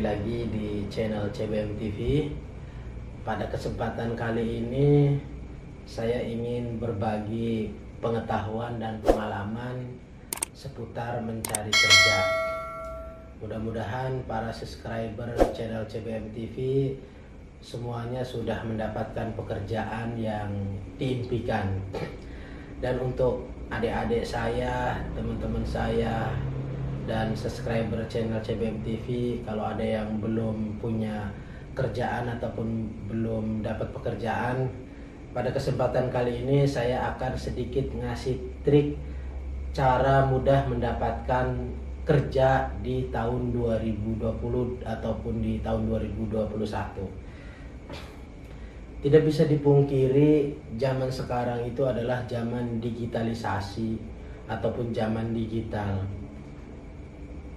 lagi di channel CBM TV. Pada kesempatan kali ini saya ingin berbagi pengetahuan dan pengalaman seputar mencari kerja. Mudah-mudahan para subscriber channel CBM TV semuanya sudah mendapatkan pekerjaan yang diimpikan. Dan untuk adik-adik saya, teman-teman saya, dan subscriber channel CBM TV, kalau ada yang belum punya kerjaan ataupun belum dapat pekerjaan, pada kesempatan kali ini saya akan sedikit ngasih trik cara mudah mendapatkan kerja di tahun 2020 ataupun di tahun 2021. Tidak bisa dipungkiri, zaman sekarang itu adalah zaman digitalisasi ataupun zaman digital.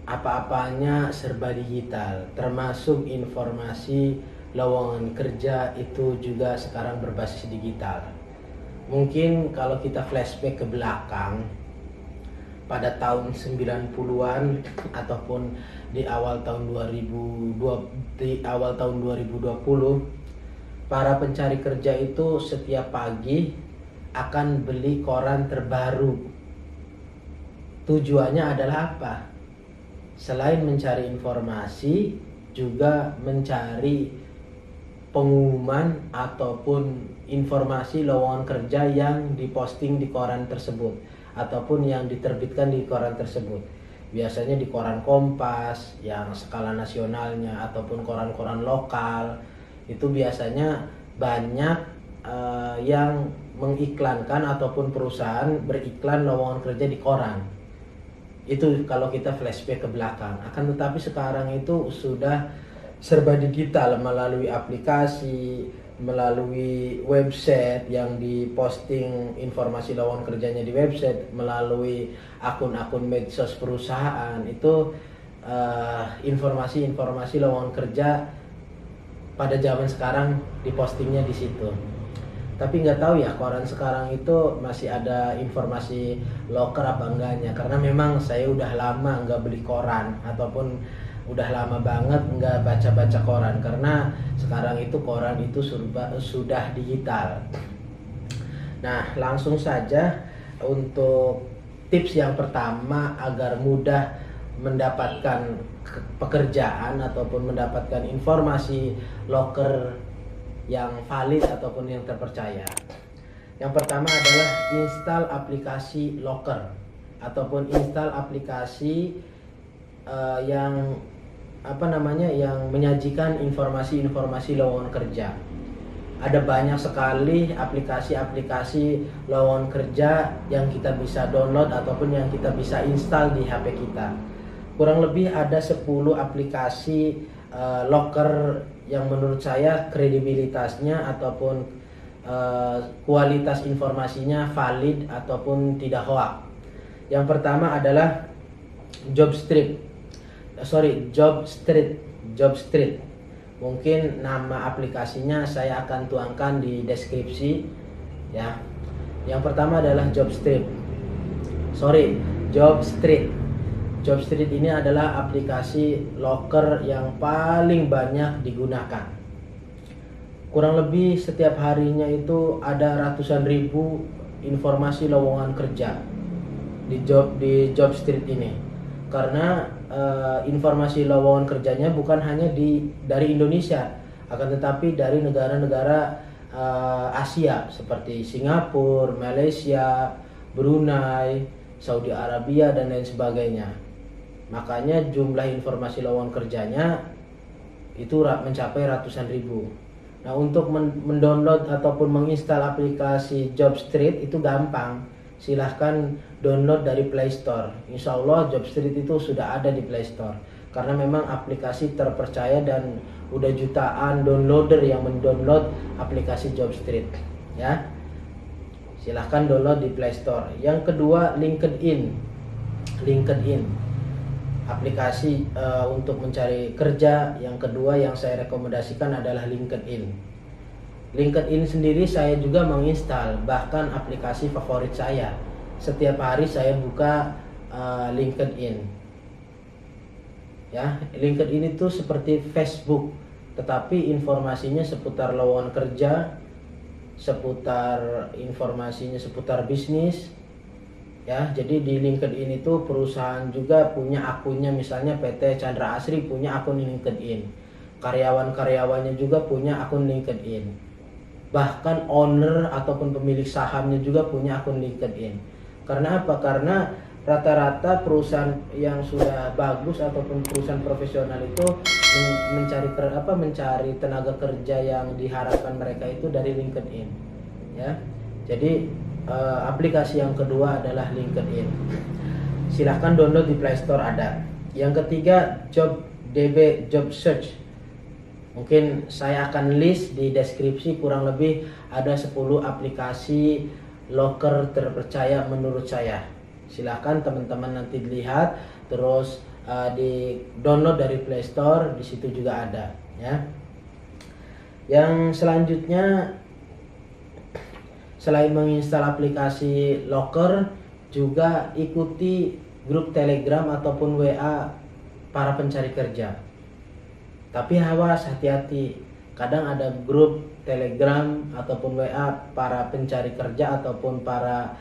Apa-apanya serba digital, termasuk informasi lowongan kerja itu juga sekarang berbasis digital. Mungkin kalau kita flashback ke belakang, pada tahun 90-an ataupun di awal tahun 2020, para pencari kerja itu setiap pagi akan beli koran terbaru. Tujuannya adalah apa? Selain mencari informasi, juga mencari pengumuman ataupun informasi lowongan kerja yang diposting di koran tersebut ataupun yang diterbitkan di koran tersebut. Biasanya di koran Kompas yang skala nasionalnya ataupun koran-koran lokal, itu biasanya banyak yang mengiklankan ataupun perusahaan beriklan lowongan kerja di koran. Itu kalau kita flashback ke belakang. Akan tetapi sekarang itu sudah serba digital, melalui aplikasi, melalui website yang diposting informasi lowongan kerjanya di website, melalui akun-akun medsos perusahaan. Itu informasi-informasi lowongan kerja pada zaman sekarang dipostingnya di situ. Tapi nggak tahu ya, koran sekarang itu masih ada informasi loker apa enggaknya, karena memang saya udah lama nggak beli koran ataupun udah lama banget nggak baca-baca koran, karena sekarang itu koran itu sudah digital. Nah, langsung saja untuk tips yang pertama agar mudah mendapatkan pekerjaan ataupun mendapatkan informasi loker yang valid ataupun yang terpercaya. Yang pertama adalah install aplikasi loker ataupun install aplikasi yang menyajikan informasi-informasi lowongan kerja. Ada banyak sekali aplikasi-aplikasi lowongan kerja yang kita bisa download ataupun yang kita bisa install di HP kita. Kurang lebih ada 10 aplikasi loker yang menurut saya kredibilitasnya ataupun kualitas informasinya valid ataupun tidak hoax. Yang pertama adalah Jobstreet. Mungkin nama aplikasinya saya akan tuangkan di deskripsi ya. Yang pertama adalah Jobstreet. Jobstreet ini adalah aplikasi loker yang paling banyak digunakan. Kurang lebih setiap harinya itu ada ratusan ribu informasi lowongan kerja di Jobstreet ini. Karena informasi lowongan kerjanya bukan hanya dari Indonesia, akan tetapi dari negara-negara Asia seperti Singapura, Malaysia, Brunei, Saudi Arabia, dan lain sebagainya. Makanya jumlah informasi lowongan kerjanya itu mencapai ratusan ribu. Nah, untuk mendownload ataupun menginstal aplikasi Jobstreet itu gampang. Silahkan download dari Play Store. Insya Allah Jobstreet itu sudah ada di Play Store, karena memang aplikasi terpercaya dan udah jutaan downloader yang mendownload aplikasi Jobstreet ya. Silahkan download di Play Store. Yang kedua, LinkedIn. Aplikasi untuk mencari kerja yang kedua yang saya rekomendasikan adalah LinkedIn. LinkedIn sendiri saya juga menginstal, bahkan aplikasi favorit saya. Setiap hari saya buka LinkedIn. Ya, LinkedIn itu seperti Facebook, tetapi informasinya seputar lowongan kerja, seputar informasinya seputar bisnis. Ya, jadi di LinkedIn itu perusahaan juga punya akunnya, misalnya PT Chandra Asri punya akun LinkedIn. Karyawan-karyawannya juga punya akun LinkedIn. Bahkan owner ataupun pemilik sahamnya juga punya akun LinkedIn. Karena apa? Karena rata-rata perusahaan yang sudah bagus ataupun perusahaan profesional itu mencari tenaga kerja yang diharapkan mereka itu dari LinkedIn. Ya. Jadi aplikasi yang kedua adalah LinkedIn. Silahkan download di Play Store ada. Yang ketiga, JobDB Job Search. Mungkin saya akan list di deskripsi, kurang lebih ada 10 aplikasi loker terpercaya menurut saya. Silahkan teman-teman nanti dilihat, terus di download dari Play Store, di situ juga ada ya. Yang selanjutnya, selain menginstal aplikasi loker, juga ikuti grup Telegram ataupun WA para pencari kerja. Tapi awas, hati-hati, kadang ada grup Telegram ataupun WA para pencari kerja ataupun para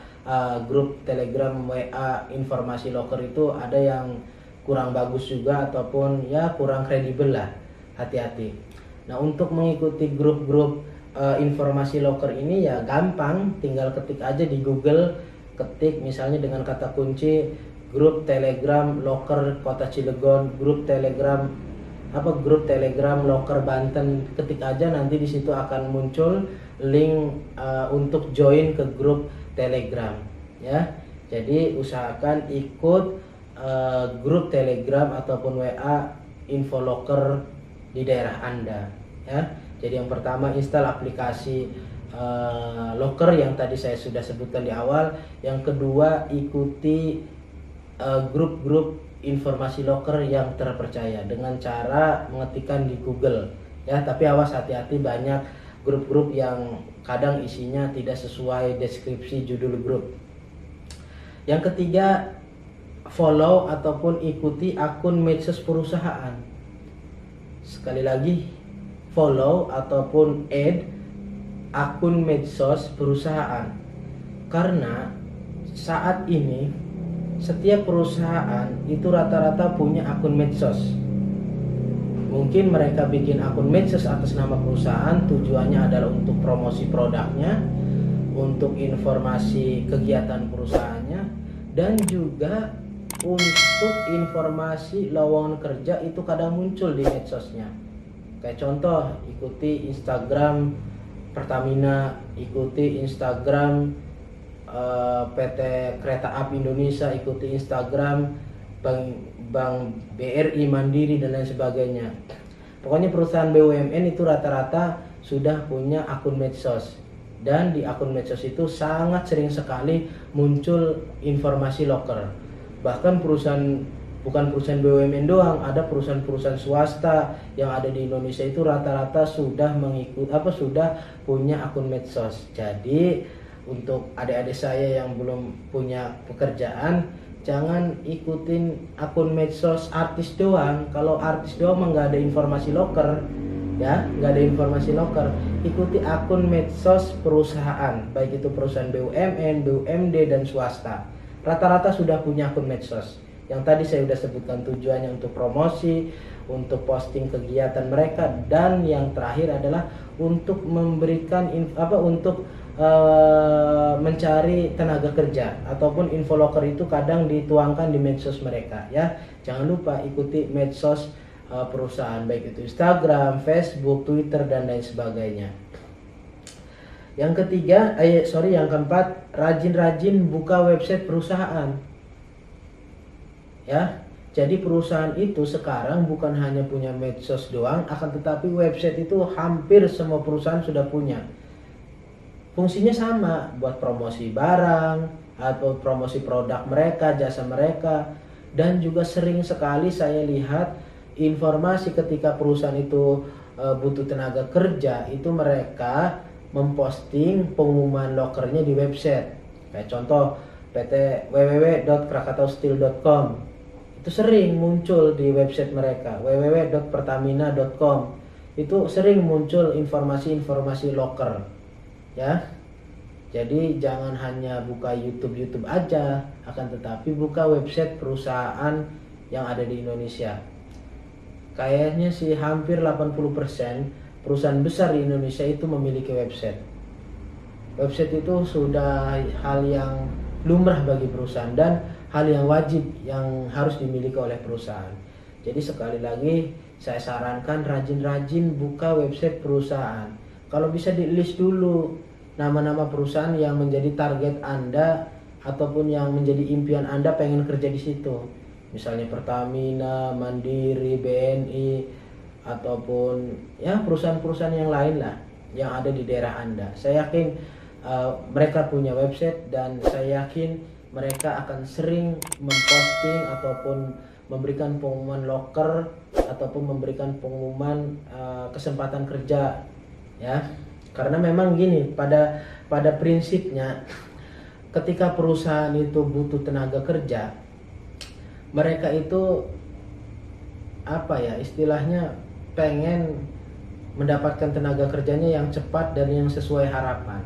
grup Telegram WA informasi loker itu ada yang kurang bagus juga ataupun ya kurang kredibel lah, hati-hati. Nah, untuk mengikuti grup-grup informasi loker ini ya gampang, tinggal ketik aja di Google, ketik misalnya dengan kata kunci grup Telegram loker Kota Cilegon, grup Telegram loker Banten, ketik aja, nanti di situ akan muncul link untuk join ke grup Telegram ya. Jadi usahakan ikut grup Telegram ataupun WA info loker di daerah Anda ya. Jadi yang pertama, install aplikasi loker yang tadi saya sudah sebutkan di awal. Yang kedua, ikuti grup-grup informasi loker yang terpercaya dengan cara mengetikkan di Google ya. Tapi awas, hati-hati, banyak grup-grup yang kadang isinya tidak sesuai deskripsi judul grup. Yang ketiga, follow ataupun ikuti akun medsos perusahaan. Sekali lagi, follow ataupun add akun medsos perusahaan. Karena saat ini setiap perusahaan itu rata-rata punya akun medsos. Mungkin mereka bikin akun medsos atas nama perusahaan, tujuannya adalah untuk promosi produknya, untuk informasi kegiatan perusahaannya, dan juga untuk informasi lowongan kerja itu kadang muncul di medsosnya. Kayak contoh, ikuti Instagram Pertamina, ikuti Instagram PT Kereta Api Indonesia, ikuti Instagram Bank BRI Mandiri dan lain sebagainya. Pokoknya perusahaan BUMN itu rata-rata sudah punya akun medsos, dan di akun medsos itu sangat sering sekali muncul informasi loker. Bahkan bukan perusahaan BUMN doang, ada perusahaan-perusahaan swasta yang ada di Indonesia itu rata-rata sudah sudah punya akun medsos. Jadi untuk adik-adik saya yang belum punya pekerjaan, jangan ikutin akun medsos artis doang. Kalau artis doang mah nggak ada informasi loker ya, nggak ada informasi loker. Ikuti akun medsos perusahaan, baik itu perusahaan BUMN, BUMD dan swasta. Rata-rata sudah punya akun medsos. Yang tadi saya sudah sebutkan, tujuannya untuk promosi, untuk posting kegiatan mereka, dan yang terakhir adalah untuk memberikan mencari tenaga kerja ataupun info loker itu kadang dituangkan di medsos mereka ya. Jangan lupa ikuti medsos perusahaan, baik itu Instagram, Facebook, Twitter dan lain sebagainya. Yang keempat, rajin-rajin buka website perusahaan. Ya, jadi perusahaan itu sekarang bukan hanya punya medsos doang, akan tetapi website itu hampir semua perusahaan sudah punya. Fungsinya sama, buat promosi barang atau promosi produk mereka, jasa mereka. Dan juga sering sekali saya lihat informasi ketika perusahaan itu butuh tenaga kerja, itu mereka memposting pengumuman lokernya di website. Kayak contoh PT www.krakatausteel.com. Itu itu sering muncul di website mereka www.pertamina.com. Itu sering muncul informasi-informasi loker ya. Jadi jangan hanya buka YouTube aja, akan tetapi buka website perusahaan yang ada di Indonesia. Kayaknya sih hampir 80% perusahaan besar di Indonesia itu memiliki website. Website itu sudah hal yang lumrah bagi perusahaan dan hal yang wajib yang harus dimiliki oleh perusahaan. Jadi sekali lagi saya sarankan rajin-rajin buka website perusahaan. Kalau bisa di list dulu nama-nama perusahaan yang menjadi target Anda ataupun yang menjadi impian Anda pengen kerja di situ. Misalnya Pertamina, Mandiri, BNI ataupun ya perusahaan-perusahaan yang lain lah yang ada di daerah Anda. Saya yakin mereka punya website dan saya yakin mereka akan sering memposting ataupun memberikan pengumuman loker ataupun memberikan pengumuman kesempatan kerja ya. Karena memang gini, pada prinsipnya ketika perusahaan itu butuh tenaga kerja, mereka itu apa ya istilahnya pengen mendapatkan tenaga kerjanya yang cepat dan yang sesuai harapan.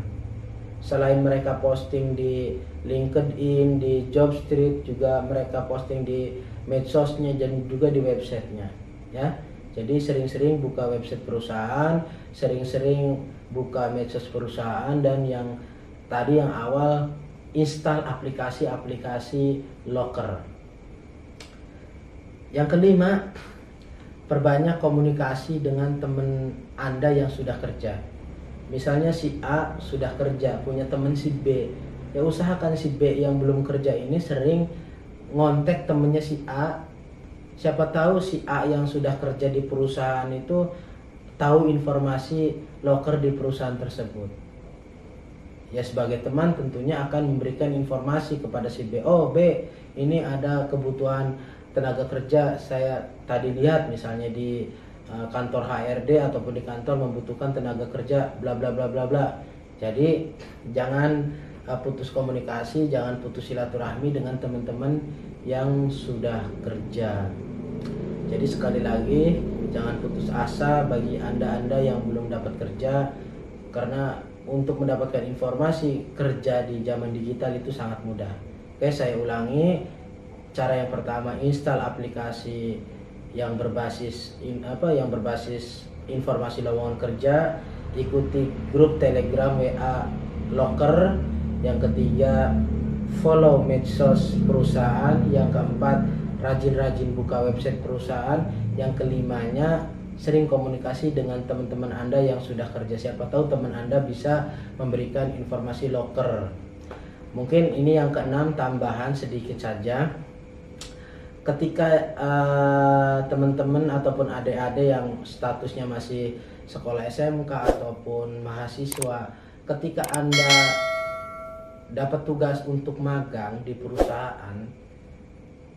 Selain mereka posting di LinkedIn, di Jobstreet, juga mereka posting di medsosnya dan juga di websitenya ya. Jadi sering-sering buka website perusahaan, sering-sering buka medsos perusahaan, dan yang tadi yang awal install aplikasi-aplikasi loker. Yang kelima, perbanyak komunikasi dengan teman Anda yang sudah kerja. Misalnya si A sudah kerja, punya teman si B. Ya usahakan si B yang belum kerja ini sering ngontek temennya si A. Siapa tahu si A yang sudah kerja di perusahaan itu tahu informasi loker di perusahaan tersebut. Ya sebagai teman tentunya akan memberikan informasi kepada si B. Oh B, ini ada kebutuhan tenaga kerja, saya tadi lihat misalnya di kantor HRD ataupun di kantor membutuhkan tenaga kerja bla bla bla bla bla. Jadi jangan putus komunikasi, jangan putus silaturahmi dengan teman-teman yang sudah kerja. Jadi sekali lagi jangan putus asa bagi anda-anda yang belum dapat kerja, karena untuk mendapatkan informasi kerja di zaman digital itu sangat mudah. Oke, saya ulangi. Cara yang pertama, install aplikasi yang berbasis informasi lowongan kerja, ikuti grup Telegram WA loker. Yang ketiga, follow medsos perusahaan. Yang keempat, rajin-rajin buka website perusahaan. Yang kelimanya, sering komunikasi dengan teman-teman Anda yang sudah kerja. Siapa tahu teman Anda bisa memberikan informasi loker. Mungkin ini yang keenam, tambahan sedikit saja. Ketika teman-teman ataupun adik-adik yang statusnya masih sekolah SMK ataupun mahasiswa, ketika Anda dapat tugas untuk magang di perusahaan,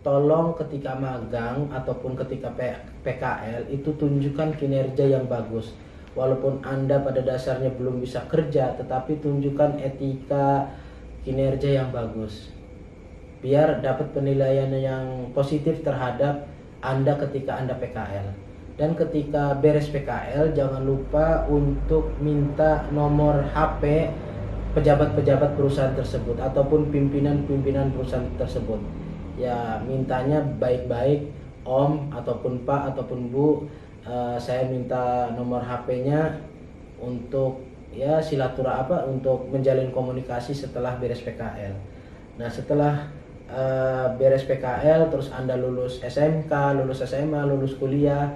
tolong ketika magang ataupun ketika PKL itu tunjukkan kinerja yang bagus. Walaupun Anda pada dasarnya belum bisa kerja, tetapi tunjukkan etika kinerja yang bagus, biar dapat penilaian yang positif terhadap Anda ketika Anda PKL. Dan ketika beres PKL jangan lupa untuk minta nomor HP pejabat-pejabat perusahaan tersebut ataupun pimpinan-pimpinan perusahaan tersebut. Ya mintanya baik-baik, Om ataupun Pak ataupun Bu, saya minta nomor HP-nya untuk ya untuk menjalin komunikasi setelah beres PKL. Nah setelah beres PKL terus Anda lulus SMK, lulus SMA, lulus kuliah,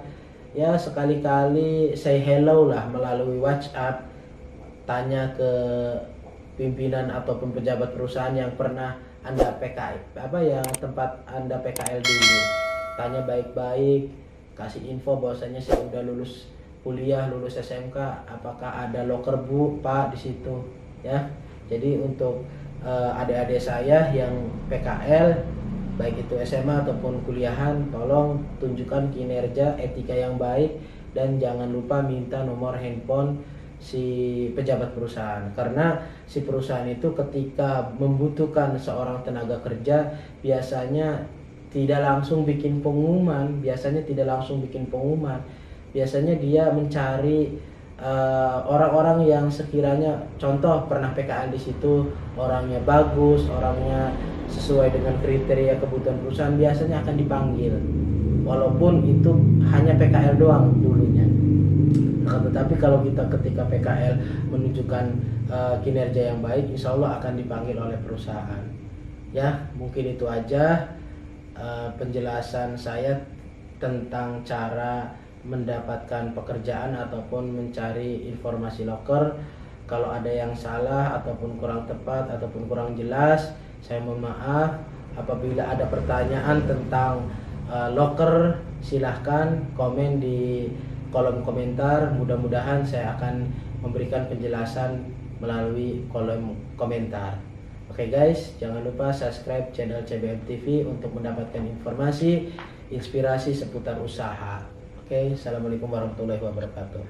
ya sekali-kali say hello lah melalui WhatsApp, tanya ke pimpinan ataupun pejabat perusahaan yang pernah Anda yang tempat Anda PKL dulu. Tanya baik-baik, kasih info bahwasanya saya udah lulus kuliah, lulus SMK, apakah ada loker Bu, Pak di situ ya. Jadi untuk adik-adik saya yang PKL baik itu SMA ataupun kuliahan, tolong tunjukkan kinerja, etika yang baik, dan jangan lupa minta nomor handphone si pejabat perusahaan, karena si perusahaan itu ketika membutuhkan seorang tenaga kerja biasanya tidak langsung bikin pengumuman. Biasanya tidak langsung bikin pengumuman. Biasanya dia mencari orang-orang yang sekiranya contoh pernah PKL di situ, orangnya bagus, orangnya sesuai dengan kriteria kebutuhan perusahaan, biasanya akan dipanggil. Walaupun itu hanya PKL doang dulunya. Nah, tetapi kalau kita ketika PKL menunjukkan kinerja yang baik, insya Allah akan dipanggil oleh perusahaan. Ya, mungkin itu aja penjelasan saya tentang cara mendapatkan pekerjaan ataupun mencari informasi loker. Kalau ada yang salah ataupun kurang tepat ataupun kurang jelas, saya mohon maaf. Apabila ada pertanyaan tentang loker, silahkan komen di kolom komentar. Mudah-mudahan saya akan memberikan penjelasan melalui kolom komentar. Oke guys, jangan lupa subscribe channel CBM TV untuk mendapatkan informasi, inspirasi seputar usaha. Oke, assalamualaikum warahmatullahi wabarakatuh.